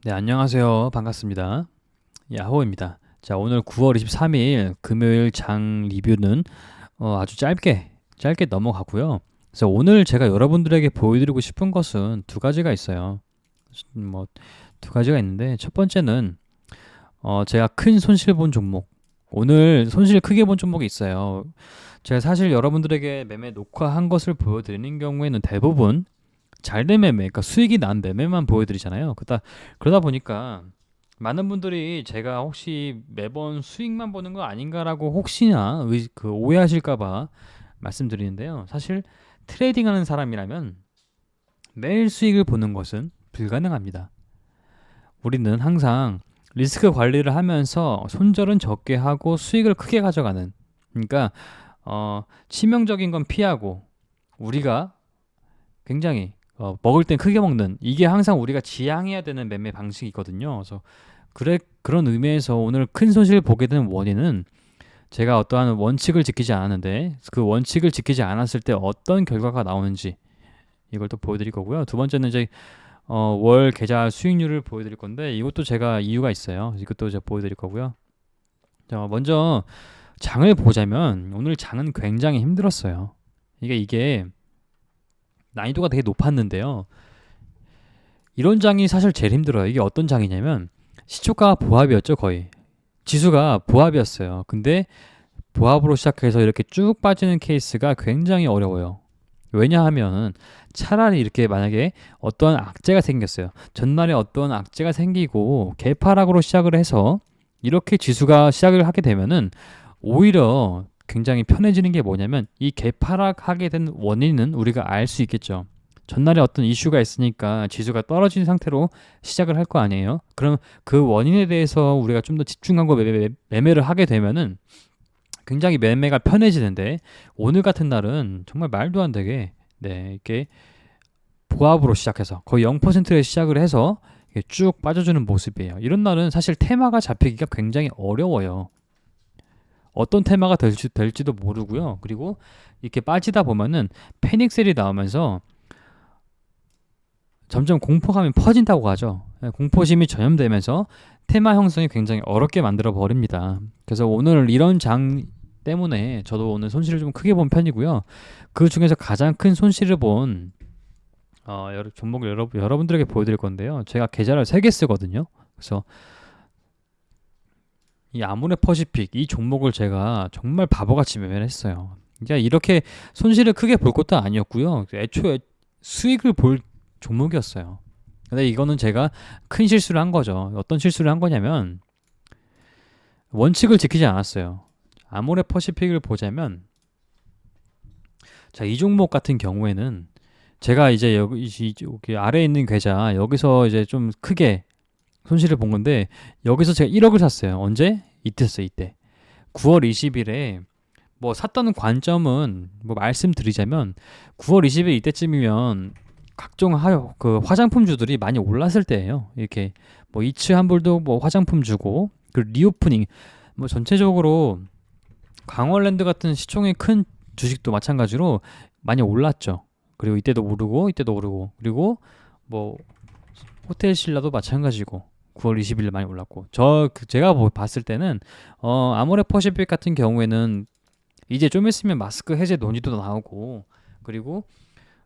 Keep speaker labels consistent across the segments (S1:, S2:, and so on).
S1: 네, 안녕하세요. 반갑습니다. 야호입니다. 자, 오늘 9월 23일 금요일 장 리뷰는 아주 짧게 넘어가고요. 그래서 오늘 제가 여러분들에게 보여드리고 싶은 것은 두 가지가 있어요. 뭐, 두 가지가 있는데, 첫 번째는 제가 큰 손실 본 종목. 오늘 손실 크게 본 종목이 있어요. 제가 사실 여러분들에게 매매 녹화한 것을 보여드리는 경우에는 대부분 잘된 매매, 그러니까 수익이 난 매매만 보여드리잖아요. 그러다 보니까 많은 분들이 제가 혹시 매번 수익만 보는 거 아닌가라고 혹시나 오해하실까봐 말씀드리는데요. 사실 트레이딩하는 사람이라면 매일 수익을 보는 것은 불가능합니다. 우리는 항상 리스크 관리를 하면서 손절은 적게 하고 수익을 크게 가져가는, 그러니까 치명적인 건 피하고 우리가 굉장히 먹을 땐 크게 먹는, 이게 항상 우리가 지향해야 되는 매매 방식이거든요. 그런 의미에서 오늘 큰 손실을 보게 된 원인은 제가 어떠한 원칙을 지키지 않았는데 그 원칙을 지키지 않았을 때 어떤 결과가 나오는지 이걸 또 보여드릴 거고요. 두 번째는 이제 월 계좌 수익률을 보여드릴 건데 이것도 제가 이유가 있어요. 이것도 제가 보여드릴 거고요. 자, 먼저 장을 보자면 오늘 장은 굉장히 힘들었어요. 이게 난이도가 되게 높았는데요. 이런 장이 사실 제일 힘들어요. 이게 어떤 장이냐면 시초가 보합이었죠, 거의. 지수가 보합이었어요. 근데 보합으로 시작해서 이렇게 쭉 빠지는 케이스가 굉장히 어려워요. 왜냐하면 차라리 이렇게 만약에 어떤 악재가 생겼어요. 전날에 어떤 악재가 생기고 개파락으로 시작을 해서 이렇게 지수가 시작을 하게 되면은 오히려 굉장히 편해지는 게 뭐냐면 이 개파락하게 된 원인은 우리가 알 수 있겠죠. 전날에 어떤 이슈가 있으니까 지수가 떨어진 상태로 시작을 할 거 아니에요. 그럼 그 원인에 대해서 우리가 좀 더 집중하고 매매를 하게 되면은 굉장히 매매가 편해지는데 오늘 같은 날은 정말 말도 안 되게 이렇게 보합으로 시작해서 거의 0%에 시작을 해서 쭉 빠져주는 모습이에요. 이런 날은 사실 테마가 잡히기가 굉장히 어려워요. 어떤 테마가 될지도 모르고요. 그리고 이렇게 빠지다 보면은 패닉셀이 나오면서 점점 공포감이 퍼진다고 하죠. 공포심이 전염되면서 테마 형성이 굉장히 어렵게 만들어 버립니다. 그래서 오늘 이런 장 때문에 저도 오늘 손실을 좀 크게 본 편이고요. 그 중에서 가장 큰 손실을 본 종목을 여러분들에게 보여드릴 건데요. 제가 계좌를 3개 쓰거든요. 그래서 이 아모레 퍼시픽 이 종목을 제가 정말 바보같이 매매를 했어요. 그러니까 이렇게 손실을 크게 볼 것도 아니었고요. 애초에 수익을 볼 종목이었어요. 근데 이거는 제가 큰 실수를 한 거죠. 어떤 실수를 한 거냐면 원칙을 지키지 않았어요. 아모레 퍼시픽을 보자면 자, 이 종목 같은 경우에는 제가 이제 여기 아래에 있는 계좌 여기서 이제 좀 크게 손실을 본 건데 여기서 제가 1억을 샀어요. 언제? 이때 샀어요. 이때 9월 20일에 뭐 샀다는 관점은 뭐 말씀드리자면 9월 20일 이때쯤이면 각종 그 화장품주들이 많이 올랐을 때예요. 이렇게 뭐 이츠 한불도 뭐 화장품 주고 그 리오프닝 뭐 전체적으로 강원랜드 같은 시총이 큰 주식도 마찬가지로 많이 올랐죠. 그리고 이때도 오르고 그리고 뭐 호텔 신라도 마찬가지고 9월 20일 많이 올랐고 제가 봤을 때는 아모레 퍼시픽 같은 경우에는 이제 좀 있으면 마스크 해제 논의도 나오고 그리고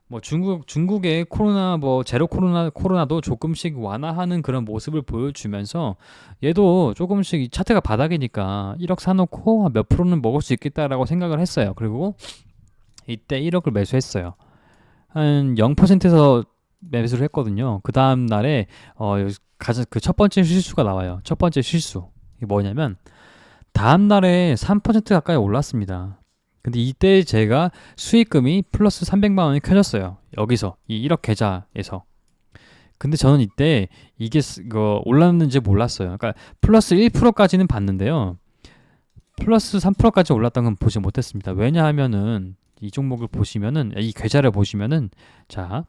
S1: 뭐 중국의 코로나 뭐 제로 코로나도 조금씩 완화하는 그런 모습을 보여주면서 얘도 조금씩 이 차트가 바닥이니까 1억 사놓고 몇 프로는 먹을 수 있겠다라고 생각을 했어요. 그리고 이때 1억을 매수했어요. 한 0%에서 매수를 했거든요. 그 다음 날에 가장 그 첫 번째 실수가 나와요. 첫 번째 실수 이게 뭐냐면 다음 날에 3% 가까이 올랐습니다. 근데 이때 제가 수익금이 플러스 300만 원이 켜졌어요. 여기서 이 1억 계좌에서. 근데 저는 이때 이게 이거 올랐는지 몰랐어요. 그러니까 플러스 1%까지는 봤는데요. 플러스 3%까지 올랐던 건 보지 못했습니다. 왜냐하면은 이 종목을 보시면은 이 계좌를 보시면은 자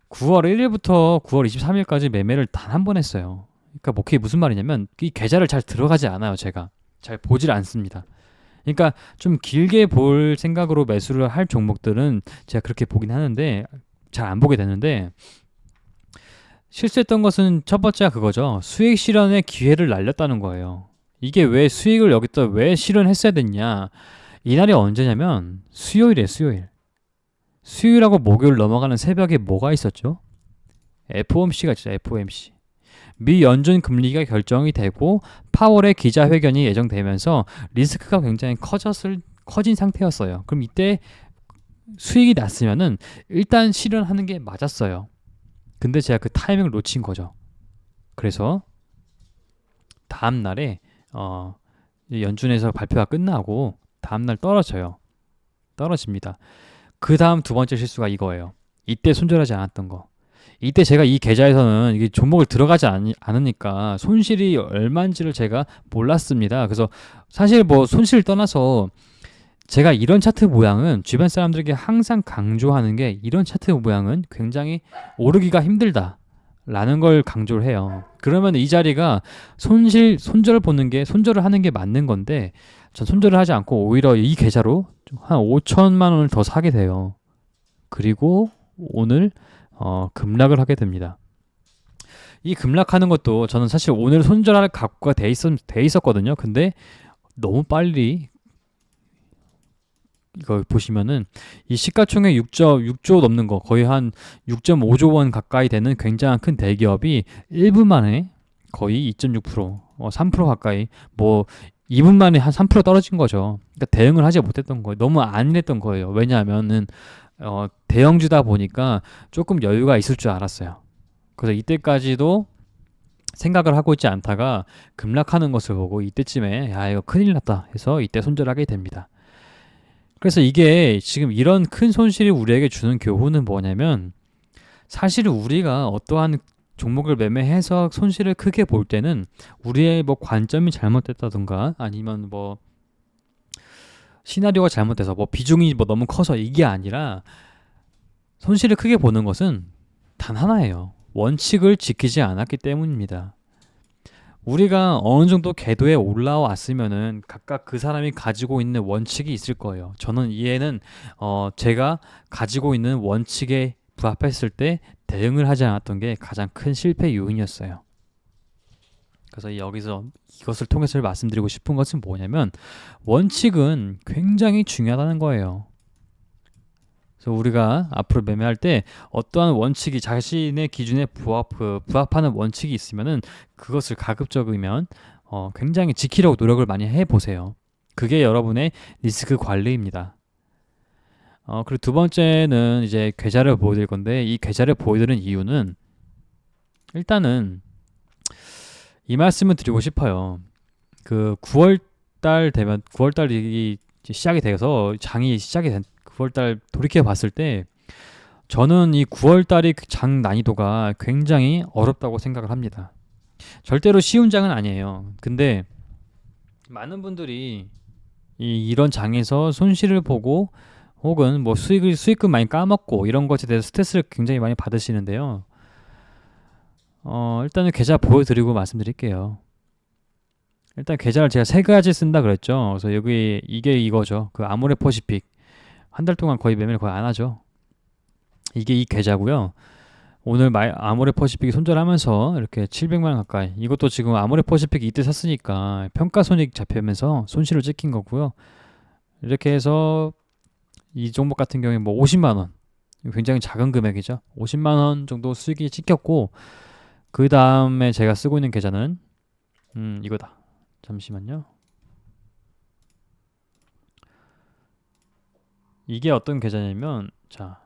S1: 9월 1일부터 9월 23일까지 매매를 단 한 번 했어요. 그러니까 뭐 그게 무슨 말이냐면 이 계좌를 잘 들어가지 않아요. 제가 잘 보질 않습니다. 그러니까 좀 길게 볼 생각으로 매수를 할 종목들은 제가 그렇게 보긴 하는데 잘 안 보게 되는데 실수했던 것은 첫 번째가 그거죠. 수익 실현의 기회를 날렸다는 거예요. 이게 왜 수익을 여기다 왜 실현했어야 됐냐? 이날이 언제냐면 수요일이에요, 수요일. 수요일하고 목요일 넘어가는 새벽에 뭐가 있었죠? FOMC가 있죠, FOMC. 미 연준 금리가 결정이 되고 파월의 기자회견이 예정되면서 리스크가 굉장히 커진 상태였어요. 그럼 이때 수익이 났으면은 일단 실현하는 게 맞았어요. 근데 제가 그 타이밍을 놓친 거죠. 그래서 다음 날에 연준에서 발표가 끝나고 다음 날 떨어집니다. 그 다음 두 번째 실수가 이거예요. 이때 손절하지 않았던 거. 이때 제가 이 계좌에서는 이게 종목을 들어가지 않으니까 손실이 얼마인지를 제가 몰랐습니다. 그래서 사실 뭐 손실을 떠나서 제가 이런 차트 모양은 주변 사람들에게 항상 강조하는 게 이런 차트 모양은 굉장히 오르기가 힘들다. 라는 걸 강조를 해요. 그러면 이 자리가 손절을 하는 게 맞는 건데, 전 손절을 하지 않고 오히려 이 계좌로 한 5천만 원을 더 사게 돼요. 그리고 오늘 급락을 하게 됩니다. 이 급락하는 것도 저는 사실 오늘 손절할 각오가 돼 있었거든요. 근데 너무 빨리 이거 보시면은 이 시가총액 6조 넘는 거 거의 한 6.5조 원 가까이 되는 굉장한 큰 대기업이 1분 만에 거의 2.6%, 3% 가까이 뭐 2분 만에 한 3% 떨어진 거죠. 그러니까 대응을 하지 못했던 거예요. 너무 안일했던 거예요. 왜냐하면은 대형주다 보니까 조금 여유가 있을 줄 알았어요. 그래서 이때까지도 생각을 하고 있지 않다가 급락하는 것을 보고 이때쯤에 야 이거 큰일 났다 해서 이때 손절하게 됩니다. 그래서 이게 지금 이런 큰 손실이 우리에게 주는 교훈은 뭐냐면 사실 우리가 어떠한 종목을 매매해서 손실을 크게 볼 때는 우리의 뭐 관점이 잘못됐다든가 아니면 뭐 시나리오가 잘못돼서 뭐 비중이 뭐 너무 커서 이게 아니라 손실을 크게 보는 것은 단 하나예요. 원칙을 지키지 않았기 때문입니다. 우리가 어느 정도 궤도에 올라왔으면은 각각 그 사람이 가지고 있는 원칙이 있을 거예요. 저는 이해는 제가 가지고 있는 원칙에 부합했을 때 대응을 하지 않았던 게 가장 큰 실패 요인이었어요. 그래서 여기서 이것을 통해서 말씀드리고 싶은 것은 뭐냐면 원칙은 굉장히 중요하다는 거예요. 그래서 우리가 앞으로 매매할 때 어떠한 원칙이 자신의 기준에 부합하는 원칙이 있으면은 그것을 가급적이면 굉장히 지키려고 노력을 많이 해보세요. 그게 여러분의 리스크 관리입니다. 그리고 두 번째는 이제 계좌를 보여드릴 건데 이 계좌를 보여드리는 이유는 일단은 이 말씀을 드리고 싶어요. 그 9월달 되면 9월달이 시작이 돼서 장이 시작이 된 9월달 돌이켜 봤을 때 저는 이 9월달이 장 난이도가 굉장히 어렵다고 생각을 합니다. 절대로 쉬운 장은 아니에요. 근데 많은 분들이 이런 장에서 손실을 보고 혹은 뭐 수익금 많이 까먹고 이런 것에 대해서 스트레스를 굉장히 많이 받으시는데요. 일단은 계좌 보여드리고 말씀드릴게요. 일단 계좌를 제가 세 가지 쓴다 그랬죠. 그래서 여기 이게 이거죠. 그 아모레퍼시픽 한 달 동안 거의 매매를 거의 안 하죠. 이게 이 계좌고요. 오늘 아모레퍼시픽이 손절하면서 이렇게 700만 원 가까이. 이것도 지금 아모레퍼시픽이 이때 샀으니까 평가손익 잡히면서 손실을 찍힌 거고요. 이렇게 해서 이 종목 같은 경우에 뭐 50만 원. 굉장히 작은 금액이죠. 50만 원 정도 수익이 찍혔고 그 다음에 제가 쓰고 있는 계좌는 이거다. 잠시만요. 이게 어떤 계좌냐면 자,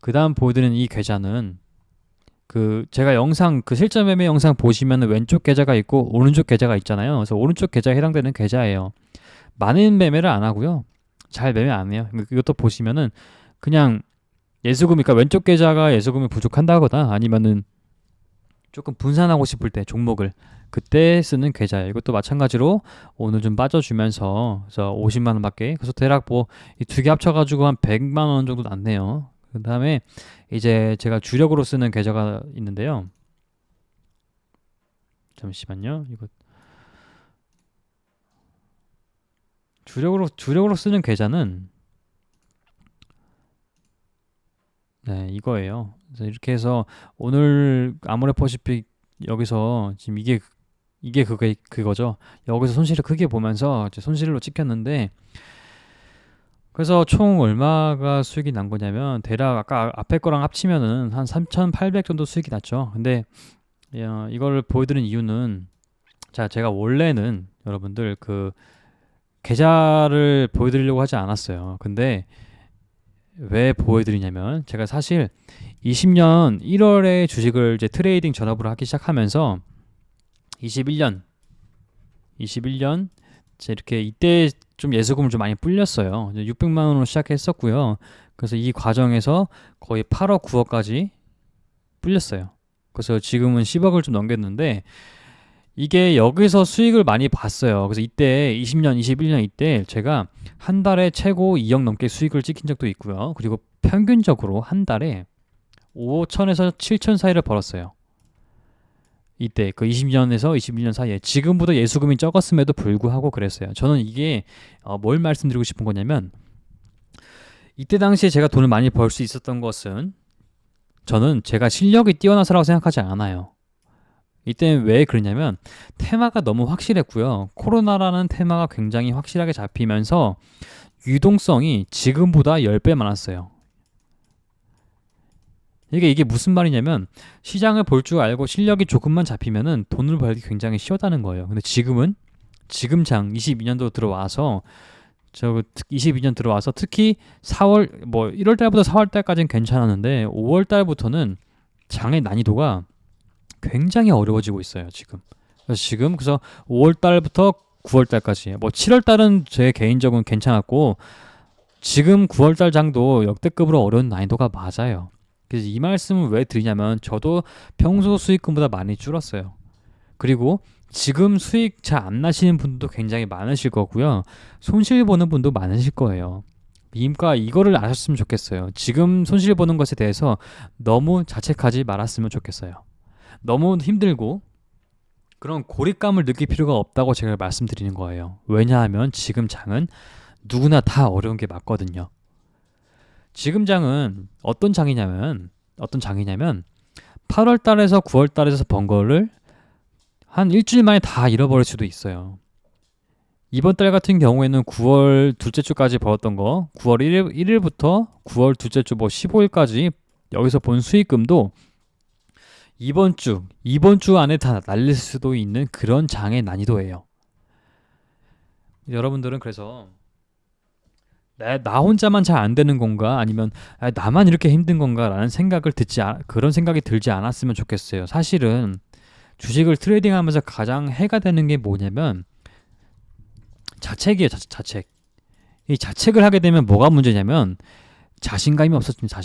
S1: 그 다음 보여드리는 이 계좌는 그 제가 영상 그 실전 매매 영상 보시면 왼쪽 계좌가 있고 오른쪽 계좌가 있잖아요. 그래서 오른쪽 계좌에 해당되는 계좌예요. 많은 매매를 안 하고요. 잘 매매 안 해요. 이것도 보시면은 그냥 예수금, 그러니까 왼쪽 계좌가 예수금이 부족한다거나 아니면은 조금 분산하고 싶을 때 종목을 그때 쓰는 계좌예요. 이것도 마찬가지로 오늘 좀 빠져주면서 그래서 50만 원밖에 그래서 대략 뭐 이 두 개 합쳐가지고 한 100만 원 정도 났네요. 그 다음에 이제 제가 주력으로 쓰는 계좌가 있는데요. 잠시만요. 이거 주력으로 쓰는 계좌는 네, 이거예요. 그래서 이렇게 해서 오늘 아모레퍼시픽 여기서 지금 이게 그거죠. 여기서 손실을 크게 보면서 이제 손실로 찍혔는데 그래서 총 얼마가 수익이 난 거냐면 대략 아까 앞에 거랑 합치면은 한 3,800 정도 수익이 났죠. 근데 이걸 보여드린 이유는 자, 제가 원래는 여러분들 그 계좌를 보여드리려고 하지 않았어요. 근데 왜 보여드리냐면 제가 사실 20년 1월에 주식을 이제 트레이딩 전업으로 하기 시작하면서 21년 이제 이렇게 이때 좀 예수금을 좀 많이 불렸어요. 600만 원으로 시작했었고요. 그래서 이 과정에서 거의 8억, 9억까지 불렸어요. 그래서 지금은 10억을 좀 넘겼는데 이게 여기서 수익을 많이 봤어요. 그래서 이때 20년, 21년 이때 제가 한 달에 최고 2억 넘게 수익을 찍힌 적도 있고요. 그리고 평균적으로 한 달에 5천에서 7천 사이를 벌었어요. 이때 그 20년에서 21년 사이에 지금보다 예수금이 적었음에도 불구하고 그랬어요. 저는 이게 뭘 말씀드리고 싶은 거냐면 이때 당시에 제가 돈을 많이 벌 수 있었던 것은 저는 제가 실력이 뛰어나서라고 생각하지 않아요. 이때는 왜 그러냐면 테마가 너무 확실했고요. 코로나라는 테마가 굉장히 확실하게 잡히면서 유동성이 지금보다 10배 많았어요. 이게 무슨 말이냐면 시장을 볼 줄 알고 실력이 조금만 잡히면은 돈을 벌기 굉장히 쉬웠다는 거예요. 근데 지금은 지금 장 22년도 들어와서 22년 들어와서 특히 4월 뭐 1월 달부터 4월 달까지는 괜찮았는데 5월 달부터는 장의 난이도가 굉장히 어려워지고 있어요, 지금. 그래서 5월 달부터 9월 달까지 뭐 7월 달은 제 개인적으로는 괜찮았고 지금 9월 달 장도 역대급으로 어려운 난이도가 맞아요. 그래서 이 말씀을 왜 드리냐면 저도 평소 수익금보다 많이 줄었어요. 그리고 지금 수익 잘 안 나시는 분들도 굉장히 많으실 거고요. 손실 보는 분도 많으실 거예요. 그러니까 이거를 아셨으면 좋겠어요. 지금 손실 보는 것에 대해서 너무 자책하지 말았으면 좋겠어요. 너무 힘들고 그런 고립감을 느낄 필요가 없다고 제가 말씀드리는 거예요. 왜냐하면 지금 장은 누구나 다 어려운 게 맞거든요. 지금 장은 어떤 장이냐면 8월 달에서 9월 달에서 번 거를 한 일주일 만에 다 잃어버릴 수도 있어요. 이번 달 같은 경우에는 9월 둘째 주까지 벌었던 거 9월 1일부터 9월 둘째 주 뭐 15일까지 여기서 본 수익금도 이번 주 안에 다 날릴 수도 있는 그런 장의 난이도예요. 여러분들은 그래서 나 혼자만 잘 안 되는 건가? 아니면 나만 이렇게 힘든 건가? 라는 그런 생각이 들지 않았으면 좋겠어요. 사실은 주식을 트레이딩 하면서 가장 해가 되는 게 뭐냐면 자책이에요, 자책. 이 자책을 하게 되면 뭐가 문제냐면 자신감이 없어집니다,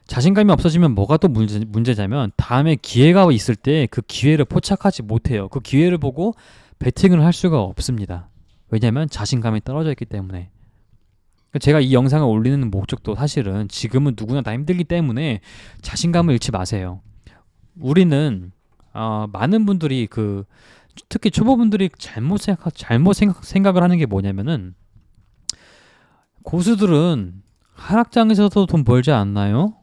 S1: 자신감이 없어지면 뭐가 또 문제냐면 다음에 기회가 있을 때 그 기회를 포착하지 못해요. 그 기회를 보고 베팅을 할 수가 없습니다. 왜냐면 자신감이 떨어져 있기 때문에. 제가 이 영상을 올리는 목적도 사실은 지금은 누구나 다 힘들기 때문에 자신감을 잃지 마세요. 우리는 많은 분들이 특히 초보분들이 잘못 생각을 하는 게 뭐냐면은 고수들은 하락장에서도 돈 벌지 않나요?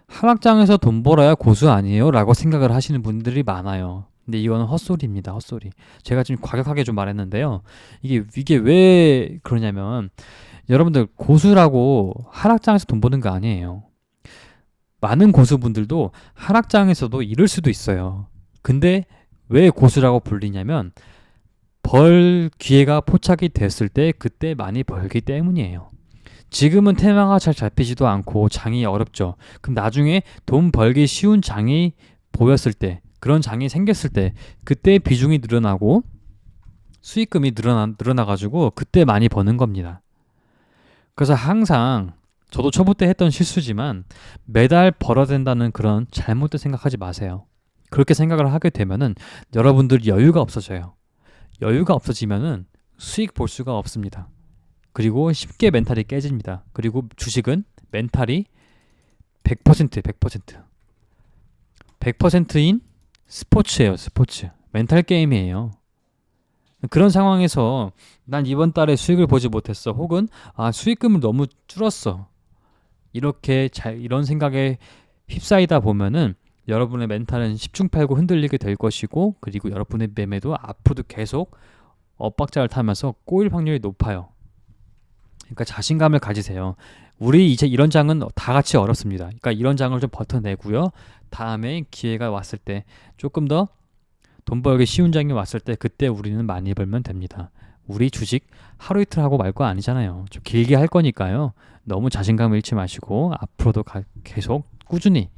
S1: 하락장에서 돈 벌어야 고수 아니에요? 라고 생각을 하시는 분들이 많아요. 근데 이거는 헛소리입니다. 헛소리. 제가 지금 과격하게 좀 말했는데요. 이게 왜 그러냐면 여러분들 고수라고 하락장에서 돈 버는 거 아니에요. 많은 고수분들도 하락장에서도 잃을 수도 있어요. 근데 왜 고수라고 불리냐면 벌 기회가 포착이 됐을 때 그때 많이 벌기 때문이에요. 지금은 테마가 잘 잡히지도 않고 장이 어렵죠. 그럼 나중에 돈 벌기 쉬운 장이 보였을 때, 그런 장이 생겼을 때 그때 비중이 늘어나고 수익금이 늘어나가지고 그때 많이 버는 겁니다. 그래서 항상 저도 초보 때 했던 실수지만 매달 벌어야 된다는 그런 잘못된 생각하지 마세요. 그렇게 생각을 하게 되면은 여러분들 여유가 없어져요. 여유가 없어지면은 수익 볼 수가 없습니다. 그리고 쉽게 멘탈이 깨집니다. 그리고 주식은 멘탈이 100%인 스포츠예요. 스포츠. 멘탈 게임이에요. 그런 상황에서 난 이번 달에 수익을 보지 못했어. 혹은 수익금을 너무 줄었어. 이렇게 이런 생각에 휩싸이다 보면은 여러분의 멘탈은 십중팔구 흔들리게 될 것이고, 그리고 여러분의 매매도 앞으로도 계속 엇박자를 타면서 꼬일 확률이 높아요. 그러니까 자신감을 가지세요. 우리 이제 이런 장은 다 같이 어렵습니다. 그러니까 이런 장을 좀 버텨내고요. 다음에 기회가 왔을 때, 조금 더 돈 벌기 쉬운 장이 왔을 때, 그때 우리는 많이 벌면 됩니다. 우리 주식 하루 이틀 하고 말 거 아니잖아요. 좀 길게 할 거니까요. 너무 자신감을 잃지 마시고 앞으로도 계속 꾸준히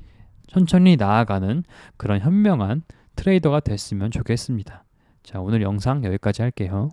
S1: 천천히 나아가는 그런 현명한 트레이더가 됐으면 좋겠습니다. 자, 오늘 영상 여기까지 할게요.